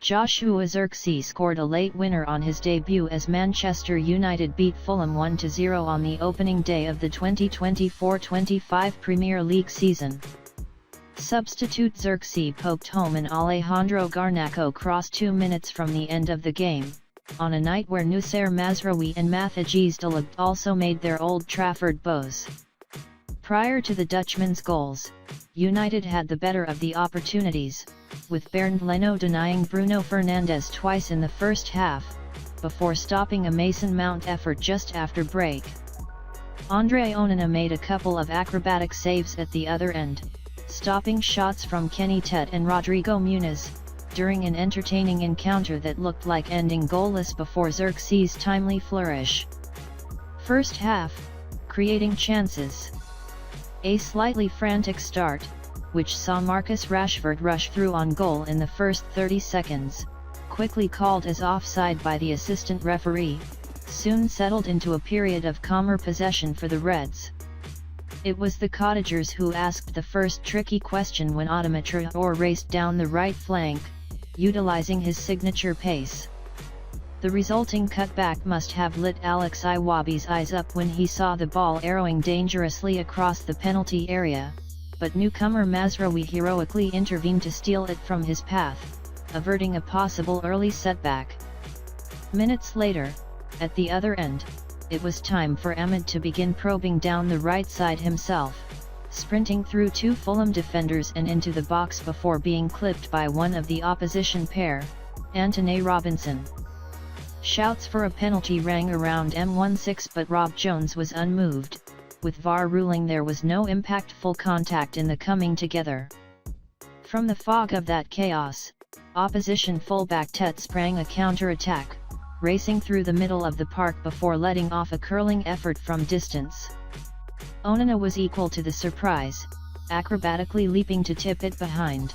Joshua Zirkzee scored a late winner on his debut as Manchester United beat Fulham 1-0 on the opening day of the 2024-25 Premier League season. Substitute Zirkzee poked home an Alejandro Garnacho cross 2 minutes from the end of the game, on a night where Noussair Mazraoui and Matthijs de Ligt also made their Old Trafford bows. Prior to the Dutchman's goals, United had the better of the opportunities, with Bernd Leno denying Bruno Fernandes twice in the first half, before stopping a Mason Mount effort just after break. Andre Onana made a couple of acrobatic saves at the other end, stopping shots from Kenny Tet and Rodrigo Muniz, during an entertaining encounter that looked like ending goalless before Zirkzee's timely flourish. First half, creating chances. A slightly frantic start, which saw Marcus Rashford rush through on goal in the first 30 seconds, quickly called as offside by the assistant referee, soon settled into a period of calmer possession for the Reds. It was the Cottagers who asked the first tricky question when Adama Traoré raced down the right flank, utilizing his signature pace. The resulting cutback must have lit Alex Iwobi's eyes up when he saw the ball arrowing dangerously across the penalty area, but newcomer Mazraoui heroically intervened to steal it from his path, averting a possible early setback. Minutes later, at the other end, it was time for Ahmed to begin probing down the right side himself, sprinting through two Fulham defenders and into the box before being clipped by one of the opposition pair, Anthony Robinson. Shouts for a penalty rang around M16, but Rob Jones was unmoved, with VAR ruling there was no impactful contact in the coming together. From the fog of that chaos, opposition fullback Tet sprang a counter-attack, racing through the middle of the park before letting off a curling effort from distance. Onana was equal to the surprise, acrobatically leaping to tip it behind.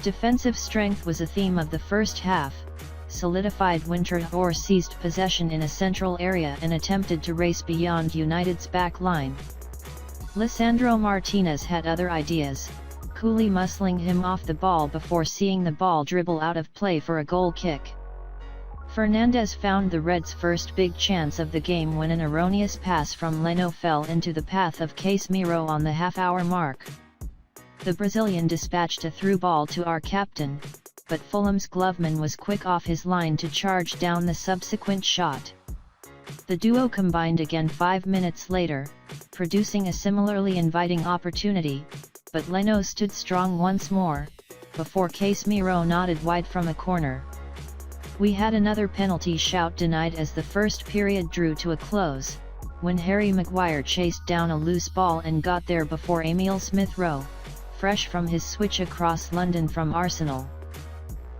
Defensive strength was a theme of the first half, solidified when Traoré seized possession in a central area and attempted to race beyond United's back line. Lisandro Martinez had other ideas, coolly muscling him off the ball before seeing the ball dribble out of play for a goal kick. Fernandes found the Reds' first big chance of the game when an erroneous pass from Leno fell into the path of Casemiro on the half-hour mark. The Brazilian dispatched a through ball to our captain, but Fulham's Gloveman was quick off his line to charge down the subsequent shot. The duo combined again 5 minutes later, producing a similarly inviting opportunity, but Leno stood strong once more, before Casemiro nodded wide from a corner. We had another penalty shout denied as the first period drew to a close, when Harry Maguire chased down a loose ball and got there before Emile Smith-Rowe, fresh from his switch across London from Arsenal.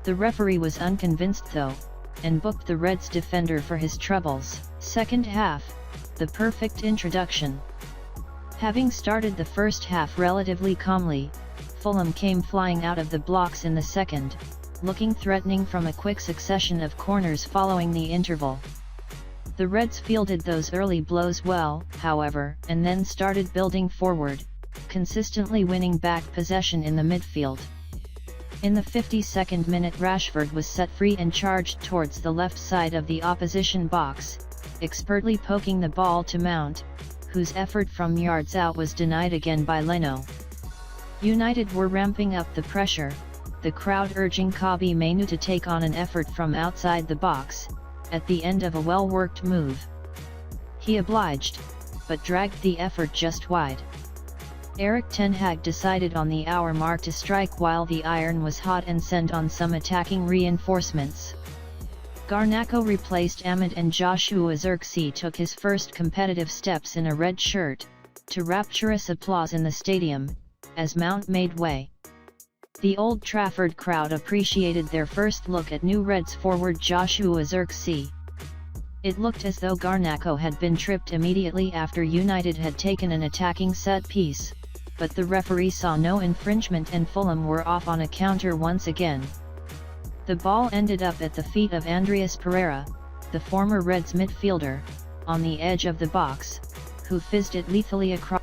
The referee was unconvinced though, and booked the Reds defender for his troubles. Second half, the perfect introduction. Having started the first half relatively calmly, Fulham came flying out of the blocks in the second, looking threatening from a quick succession of corners following the interval. The Reds fielded those early blows well, however, and then started building forward, consistently winning back possession in the midfield. In the 52nd minute, Rashford was set free and charged towards the left side of the opposition box, expertly poking the ball to Mount, whose effort from yards out was denied again by Leno. United were ramping up the pressure, the crowd urging Kobbie Mainoo to take on an effort from outside the box, at the end of a well-worked move. He obliged, but dragged the effort just wide. Erik ten Hag decided on the hour mark to strike while the iron was hot and send on some attacking reinforcements. Garnacho replaced Ahmed and Joshua Zirkzee took his first competitive steps in a red shirt, to rapturous applause in the stadium, as Mount made way. The Old Trafford crowd appreciated their first look at new Reds forward Joshua Zirkzee. It looked as though Garnacho had been tripped immediately after United had taken an attacking set piece, but the referee saw no infringement and Fulham were off on a counter once again. The ball ended up at the feet of Andreas Pereira, the former Reds midfielder, on the edge of the box, who fizzed it lethally across